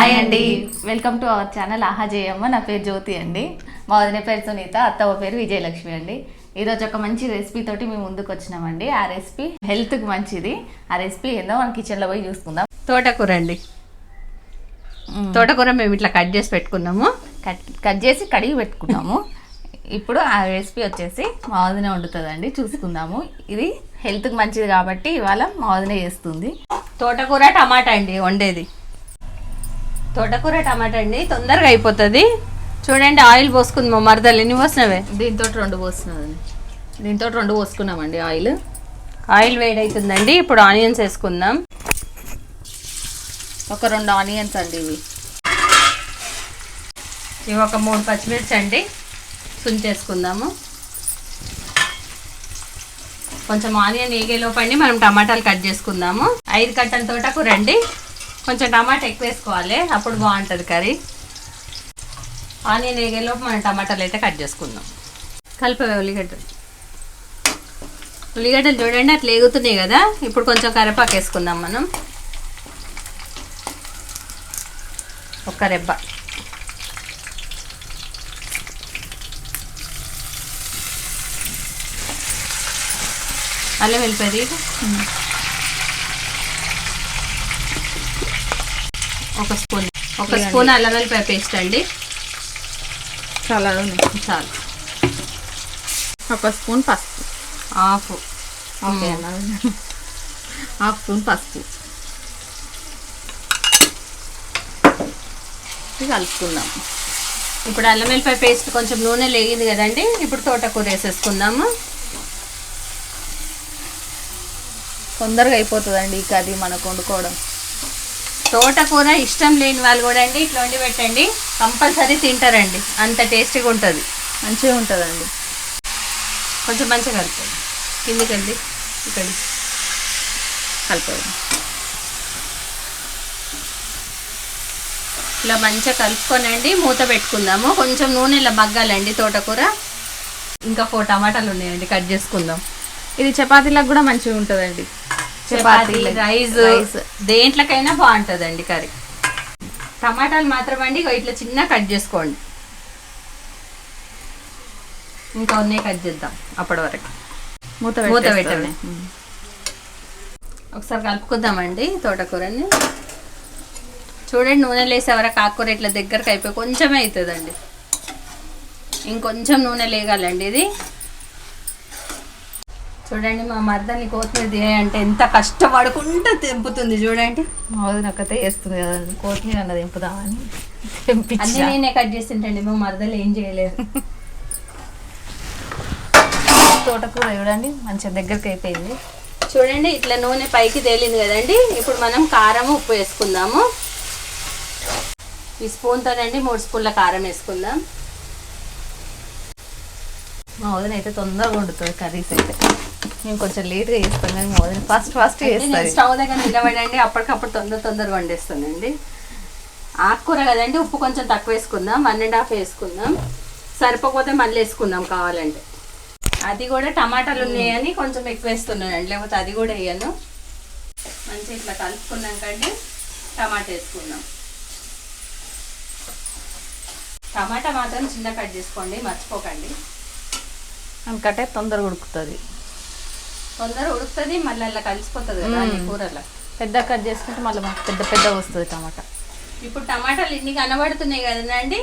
Hi అండి, welcome to our channel ఆహా జయమ్మ. నా పేరు జ్యోతి అండి. మా వదిన పేరు సునీత, అత్తవ పేరు విజయలక్ష్మి అండి. ఈరోజు ఒక మంచి రెసిపీ తోటి మేము ముందుకు వచ్చినామండి. ఆ రెసిపీ హెల్త్కి మంచిది. ఆ రెసిపీ ఏందో మనం కిచెన్లో పోయి చూసుకుందాం. తోటకూర అండి. తోటకూర మేము ఇట్లా కట్ చేసి పెట్టుకున్నాము, కట్ చేసి కడిగి పెట్టుకున్నాము. ఇప్పుడు ఆ రెసిపీ వచ్చేసి మా వదిన వండుతుందండి, చూసుకుందాము. ఇది హెల్త్కి మంచిది కాబట్టి ఇవాళ మా వదిన చేస్తుంది. తోటకూర టమాటా అండి వండేది. తోటకూర టమాటా అండి, తొందరగా అయిపోతుంది. చూడండి, ఆయిల్ పోసుకుంది మా మరదలు. ఎన్ని పోసినవే? దీంతో 2 పోస్తున్నాను. దీంతో 2 పోసుకున్నామండి ఆయిల్. ఆయిల్ వేడవుతుందండి. ఇప్పుడు ఆనియన్స్ వేసుకుందాం. ఒక 2 ఆనియన్స్ అండి. ఇవి ఒక 3 పచ్చిమిర్చి అండి, సుంచేసుకుందాము. కొంచెం ఆనియన్ వేగేలోపండి మనం టమాటాలు కట్ చేసుకుందాము. 5 కట్టల తోటకూర అండి. కొంచెం టమాటా ఎక్కువ వేసుకోవాలి, అప్పుడు బాగుంటుంది కర్రీ. ఆనియన్ వేగేలోపు మనం టమాటాలు అయితే కట్ చేసుకుందాం. కలిపే ఉల్లిగడ్డలు చూడండి అట్లా వేగుతున్నాయి కదా. ఇప్పుడు కొంచెం కరివేపాకు వేసుకుందాం మనం. ఒక రెబ్బ. అల్లం వెల్లిపాయ ఒక స్పూన్ అల్లం వెల్లిపాయ పేస్ట్ అండి. చాలు. ఒక స్పూన్ పసుపు, హాఫ్ స్పూన్ పసుపు కలుపుకుందాం. ఇప్పుడు అల్లం వెల్లిపాయ పేస్ట్ కొంచెం నూనె లేగింది కదండి. ఇప్పుడు తోటకూర వేసేసుకుందాము. తొందరగా అయిపోతుందండి ఈ కర్రీ మనకు వండుకోవడం. తోటకూర ఇష్టం లేని వాళ్ళు కూడా అండి ఇట్లా వండి పెట్టండి, కంపల్సరీ తింటారండి. అంత టేస్టీగా ఉంటుంది, మంచిగా ఉంటుందండి. కొంచెం మంచిగా కలుపుకోండి. కిందికండి, ఇక్కడ కలుపుకోండి. ఇలా మంచిగా కలుపుకోనండి, మూత పెట్టుకుందాము. కొంచెం నూనె ఇలా మగ్గాలండి తోటకూర. ఇంకా 4 టమాటాలు ఉన్నాయండి, కట్ చేసుకుందాం. ఇది చపాతీలకు కూడా మంచిగా ఉంటుందండి. చపాతీ, రైస్ దేంట్లకైనా బాగుంటుందండి కర్రీ. టమాటాలు మాత్రం అండి ఇట్లా చిన్న కట్ చేసుకోండి. ఇంకా ఉన్నాయి, కట్ చేద్దాం. అప్పటి వరకు మూత పెట్టండి. ఒకసారి కలుపుకుందామండి తోటకూరని. చూడండి, నూనె లేసే వరకు ఆకుకూర ఇట్లా దగ్గరకు అయిపోయి కొంచెమే అవుతుందండి. ఇంకొంచెం నూనె లేగాలండి ఇది. చూడండి, మా మరదల్ని కొత్తిమీర అంటే ఎంత కష్టపడుకుంటూ తెంపుతుంది చూడండి. వదినకైతే వేస్తుంది కదండి, కొత్తిమీర అన్నది తెంపుదామని అన్నీ నేనే కట్ చేస్తుంటండి. మా మరదలు ఏం చేయలేదు. తోటకూర చూడండి మంచిగా దగ్గరికి అయిపోయింది. చూడండి, ఇట్లా నూనె పైకి తేలింది కదండి. ఇప్పుడు మనం కారం, ఉప్పు వేసుకుందాము. ఈ స్పూన్తోనండి 3 స్పూన్ల కారం వేసుకుందాం. మా వదిన అయితే తొందరగా వండుతుంది కర్రీస్ అయితే. మేము కొంచెం లేట్గా చేస్తాం కానీ మా వదిన ఫాస్ట్ చేస్తుంది. స్టవ్ దగ్గర నిలబడండి, అప్పటికప్పుడు తొందరగా వండేస్తుందండి. ఆకుకూర కదండి, ఉప్పు కొంచెం తక్కువ వేసుకుందాం. 1.5 వేసుకుందాం. సరిపోకపోతే మళ్ళీ వేసుకుందాం కావాలంటే. అది కూడా టమాటాలు ఉన్నాయని కొంచెం ఎక్కువ వేస్తున్నానండి, లేకపోతే అది కూడా వేయను. మంచిగా ఇట్లా కలుపుకున్నాకండి టమాటా వేసుకుందాం. టమాటా మాత్రం చిన్న కట్ చేసుకోండి, మర్చిపోకండి. అందుకంటే తొందరగా ఉడుకుతుంది. మళ్ళీ అలా కలిసిపోతుంది కదా అన్ని కూరలో. పెద్ద కట్ చేసుకుంటే మళ్ళీ మాకు పెద్ద వస్తుంది టమాటా. ఇప్పుడు టమాటాలు ఇన్ని కనబడుతున్నాయి కదండి.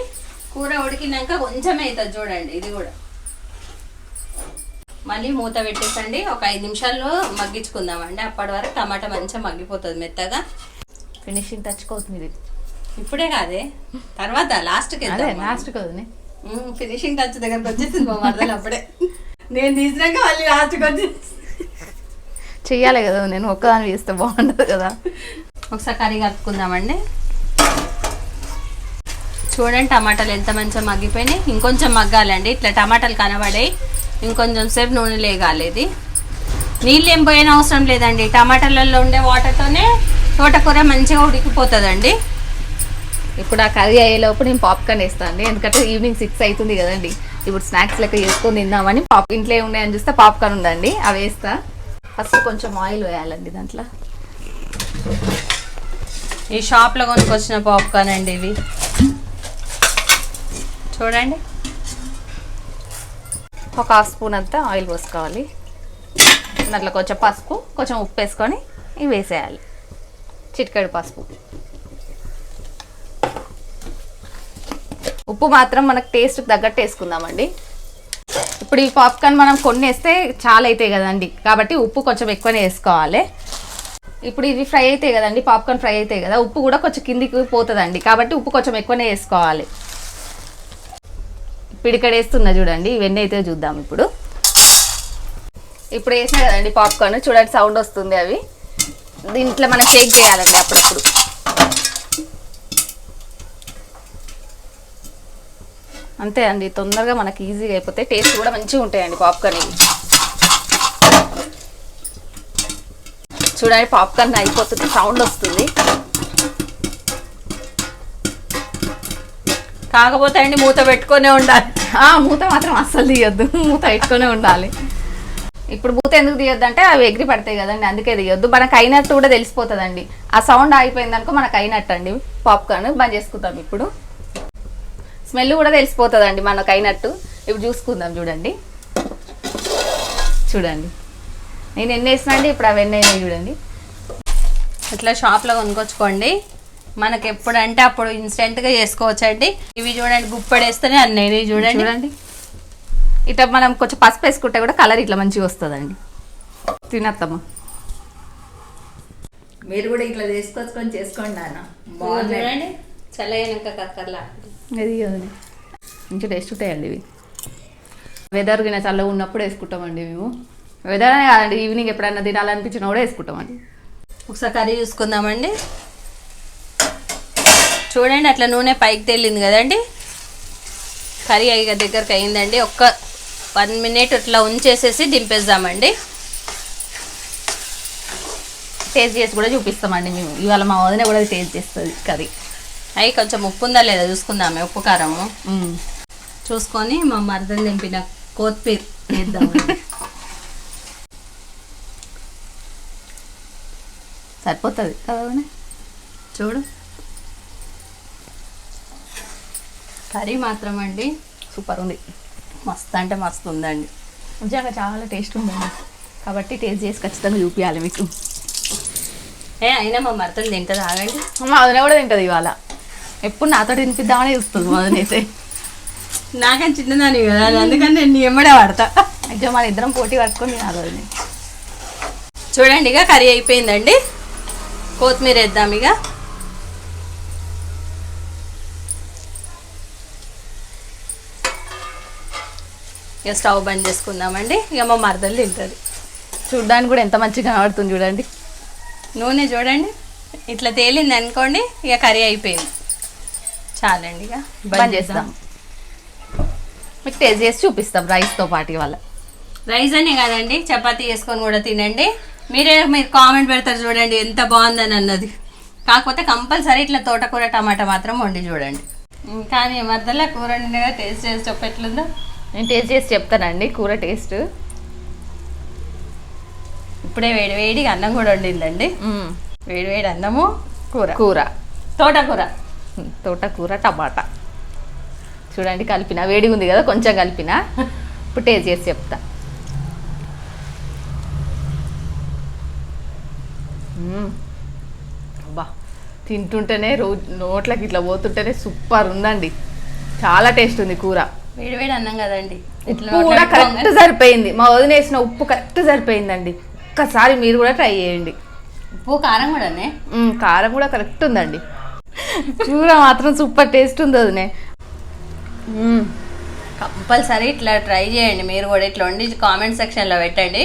కూర ఉడికినాక కొంచెం అవుతుంది చూడండి. ఇది కూడా మళ్ళీ మూత పెట్టేసండి. ఒక 5 నిమిషాల్లో మగ్గించుకుందామండి. అప్పటి వరకు టమాటా మంచిగా మగ్గిపోతుంది మెత్తగా. ఫినిషింగ్ టచ్ కొత్తిమీర ఇప్పుడే కాదే, తర్వాత లాస్ట్కి ఫినిషింగ్ టచ్ దగ్గరకు వచ్చేసింది మా మరదలు. అప్పుడే నేను తీసినాక మళ్ళీ లాస్ట్కి వచ్చేసి చెయ్యాలి కదా, నేను ఒక్కదాన్ని చేస్తే బాగుండదు కదా. ఒకసారి కర్రీ కలుపుకుందామండి. చూడండి, టమాటాలు ఎంత మంచిగా మగ్గిపోయినాయి. ఇంకొంచెం మగ్గాలండి. ఇట్లా టమాటాలు కనబడాయి, ఇంకొంచెం సేపు నూనె లేగాలి. ఇది నీళ్ళు ఏం పోయిన అవసరం లేదండి. టమాటాలలో ఉండే వాటర్తోనే తోటకూర మంచిగా ఉడికిపోతుందండి. ఇప్పుడు ఆ కర్రీ అయ్యేలోపు నేను పాప్కార్న్ వేస్తాను అండి. ఎందుకంటే ఈవినింగ్ 6 అవుతుంది కదండి. ఇప్పుడు స్నాక్స్ లెక్క చేసుకొని తిందామని ఇంట్లో ఉన్నాయని చూస్తే పాప్కార్న్ ఉందండి, అవి వేస్తా. ఫస్ట్ కొంచెం ఆయిల్ వేయాలండి దాంట్లో. ఈ షాప్లో కొనుక్కొచ్చిన పాప్కార్న్ అండి ఇవి. చూడండి. ఒక హాఫ్ స్పూన్ అంతా ఆయిల్ పోసుకోవాలి. దాంట్లో కొంచెం పసుపు, కొంచెం ఉప్పు వేసుకొని ఇవి వేసేయాలి. చిటికెడు పసుపు. ఉప్పు మాత్రం మనకు టేస్ట్కి తగ్గట్టు వేసుకుందామండి. ఇప్పుడు ఈ పాప్కార్న్ మనం కొన్ని వేస్తే చాలా అవుతాయి కదండి, కాబట్టి ఉప్పు కొంచెం ఎక్కువనే వేసుకోవాలి. ఇప్పుడు ఇవి ఫ్రై అవుతాయి కదండి, పాప్కార్న్ ఫ్రై అవుతాయి కదా, ఉప్పు కూడా కొంచెం కిందికి పోతుందండి, కాబట్టి ఉప్పు కొంచెం ఎక్కువనే వేసుకోవాలి. పిడికడ వేస్తున్నా చూడండి, ఇవన్నీ అయితే చూద్దాం. ఇప్పుడు వేసినా కదండి పాప్కార్న్, చూడండి సౌండ్ వస్తుంది. అవి దీంట్లో మనం షేక్ చేయాలండి అప్పుడప్పుడు. అంతే అండి, తొందరగా మనకి ఈజీగా అయిపోతే టేస్ట్ కూడా మంచిగా ఉంటాయండి పాప్కార్న్. ఇవి చూడండి పాప్కార్న్ అయిపోతుంది, సౌండ్ వస్తుంది. కాకపోతే అండి మూత పెట్టుకునే ఉండాలి. మూత మాత్రం అస్సలు తీయొద్దు, మూత పెట్టుకునే ఉండాలి. ఇప్పుడు మూత ఎందుకు తీయొద్దు అంటే అవి ఎగిరి పడతాయి కదండి, అందుకే తీయొద్దు. మనకు అయినట్టు కూడా తెలిసిపోతుందండి. ఆ సౌండ్ ఆగిపోయింది అనుకో మనకు అయినట్టు అండి. పాప్కార్న్ బంద్ చేసుకుంటాం. ఇప్పుడు స్మెల్ కూడా తెలిసిపోతుందండి మనకు అయినట్టు. ఇప్పుడు చూసుకుందాం. చూడండి నేను ఎన్ని వేసినా అండి, ఇప్పుడు అవి ఎన్ని అయినాయి చూడండి. ఇట్లా షాప్లో కొనుక్కొచ్చుకోండి. మనకి ఎప్పుడంటే అప్పుడు ఇన్స్టెంట్గా చేసుకోవచ్చండి. ఇవి చూడండి గుప్పడేస్తేనే అన్నీ చూడండి. ఇట్లా మనం కొంచెం పసుపు వేసుకుంటే కూడా కలర్ ఇట్లా మంచిగా వస్తుందండి. తినత్తమ్మా, మీరు కూడా ఇట్లా చేసుకొచ్చుకొని చేసుకోండి నాన్న. చూడండి చల్లగా కక్కర్లా అది మంచి టేస్ట్ ఉంటాయండి ఇవి. వెదర్ గిన చల్లగా ఉన్నప్పుడు వేసుకుంటామండి మేము. వెదర్ అనే కాదండి, ఈవినింగ్ ఎప్పుడైనా తినాలనిపించినా కూడా వేసుకుంటామండి. ఒకసారి కర్రీ చూసుకుందామండి. చూడండి అట్లా నూనె పైకి తేలింది కదండి. కర్రీ అయ్యి దగ్గరకు అయిందండి. 1 మినిట్ ఇట్లా ఉంచేసేసి దింపేద్దామండి. టేస్ట్ చేసి కూడా చూపిస్తామండి మేము. ఇవాళ మా వదిన కూడా టేస్ట్ చేస్తుంది కర్రీ. అవి కొంచెం ఉప్పు ఉందా లేదా చూసుకుందామే, ఉప్పు కారము చూసుకొని మా మరదలు దింపిన కొత్తిమీర వేద్దామండి. సరిపోతుంది కదా. చూడు కర్రీ మాత్రం అండి సూపర్ ఉంది. మస్తు అంటే మస్తు ఉందండి. నిజంగా చాలా టేస్ట్ ఉందండి, కాబట్టి టేస్ట్ చేసి ఖచ్చితంగా చూపించాలి మీకు. అయినా మా మరదలు తింటుంది, ఆగండి. మా వదిన కూడా తింటుంది. ఇవాళ ఎప్పుడు నాతో తినిపిద్దామని చూస్తుంది మా వదిన అయితే. నాకని చిన్నదాని కదా, అందుకని నేను ఎమ్మడే వాడతా. అయితే మన ఇద్దరం పోటీ పట్టుకొని తినాలి వదిన. చూడండి ఇక కర్రీ అయిపోయిందండి. కొత్తిమీర వేద్దాం. ఇక స్టవ్ బంద్ చేసుకుందామండి. ఇక మా మరదలు తింటుంది. చూడ్డానికి కూడా ఎంత మంచిగా కనబడుతుంది చూడండి. నూనె చూడండి ఇట్లా తేలింది అనుకోండి, ఇక కర్రీ అయిపోయింది. చాలండి, ఇక బంద్ చేస్తాం. మీకు టేస్ట్ చేసి చూపిస్తాం రైస్తో పాటు. ఇవాళ రైస్ అనే కాదండి, చపాతీ చేసుకొని కూడా తినండి. మీరు కామెంట్ పెడతారు చూడండి ఎంత బాగుందని అన్నది. కాకపోతే కంపల్సరీ ఇట్లా తోటకూర టమాటా మాత్రం వండి చూడండి. కానీ మధ్యలో కూర నిండుగా టేస్ట్ చేసి చెప్పెట్లుందో నేను టేస్ట్ చేసి చెప్తానండి కూర టేస్ట్. ఇప్పుడే వేడిగా అన్నం కూడా వండిందండి. వేడి అన్నము కూర తోటకూర టమాటా చూడండి కలిపిన. వేడిగా ఉంది కదా, కొంచెం కలిపిన. ఇప్పుడు టేస్ట్ చేసి చెప్తా. అబ్బా, తింటుంటేనే నోట్లకి ఇట్లా పోతుంటేనే సూపర్ ఉందండి. చాలా టేస్ట్ ఉంది కూర. వేడి అన్నం కదండి. ఉప్పు కూడా కరెక్ట్ సరిపోయింది. మా వదిన వేసిన ఉప్పు కరెక్ట్ సరిపోయిందండి. ఒక్కసారి మీరు కూడా ట్రై చేయండి. ఉప్పు కారం కూడానే, కారం కూడా కరెక్ట్ ఉందండి. కూర మాత్రం సూపర్ టేస్ట్ ఉంది వదినే. కంపల్సరీ ఇట్లా ట్రై చేయండి మీరు కూడా. ఇట్లా వండి కామెంట్ సెక్షన్లో పెట్టండి.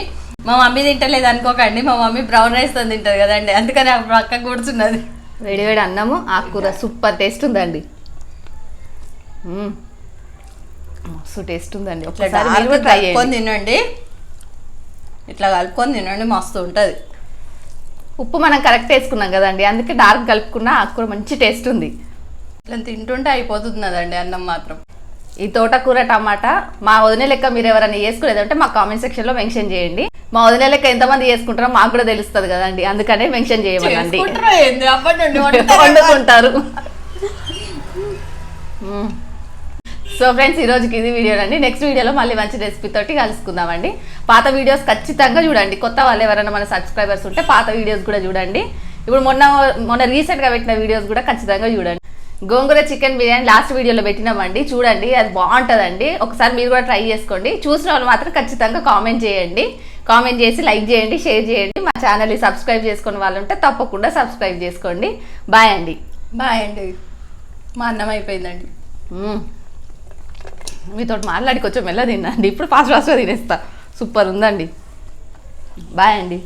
మా మమ్మీ తింటలేదు అనుకోకండి, మా మమ్మీ బ్రౌన్ రైస్తో తింటుంది కదండి, అందుకని పక్క కూర్చున్నది. వేడి అన్నము ఆకుకూర సూపర్ టేస్ట్ ఉందండి. మస్తు టేస్ట్ ఉందండి. ఒకసారి కలుపుకొని తినండి, ఇట్లా కలుపుకొని తినండి, మస్తు ఉంటుంది. ఉప్పు మనం కరెక్ట్ వేసుకున్నాం కదండి, అందుకే డార్క్ కలుపుకున్న ఆకుకూర మంచి టేస్ట్ ఉంది. ఇట్లా తింటుంటే అయిపోతున్నదండి అన్నం మాత్రం. ఈ తోటకూర టమాటా మా వదిన లెక్క మీరు ఎవరైనా చేసుకునేదంటే మా కామెంట్ సెక్షన్లో మెన్షన్ చేయండి. మా వదిన లెక్క ఎంతమంది చేసుకుంటారో మాకు కూడా తెలుస్తుంది కదండి, అందుకనే మెన్షన్ చేయమనండి. వండుకుంటారు. సో ఫ్రెండ్స్, ఈ రోజుకి ఇది వీడియో అండి. నెక్స్ట్ వీడియోలో మళ్ళీ మంచి రెసిపీ తోటి కలుసుకుందామండి. పాత వీడియోస్ ఖచ్చితంగా చూడండి. కొత్త వాళ్ళు ఎవరైనా మన సబ్స్క్రైబర్స్ ఉంటే పాత వీడియోస్ కూడా చూడండి. ఇప్పుడు మొన్న రీసెంట్గా పెట్టిన వీడియోస్ కూడా ఖచ్చితంగా చూడండి. గోంగూర చికెన్ బిర్యానీ లాస్ట్ వీడియోలో పెట్టినామండి, చూడండి. అది బాగుంటుందండి. ఒకసారి మీరు కూడా ట్రై చేసుకోండి. చూసిన వాళ్ళు మాత్రం ఖచ్చితంగా కామెంట్ చేయండి. కామెంట్ చేసి లైక్ చేయండి, షేర్ చేయండి. మా ఛానల్ని సబ్స్క్రైబ్ చేసుకునే వాళ్ళు ఉంటే తప్పకుండా సబ్స్క్రైబ్ చేసుకోండి. బాయ్ అండి. బాయ్ అండి. మా అన్నం అయిపోయిందండి. మీతో మాట్లాడి కొంచెం మెల్ల తినండి. ఇప్పుడు ఫాస్ట్గా తినేస్తా. సూపర్ ఉందండి. బాయ్ అండి.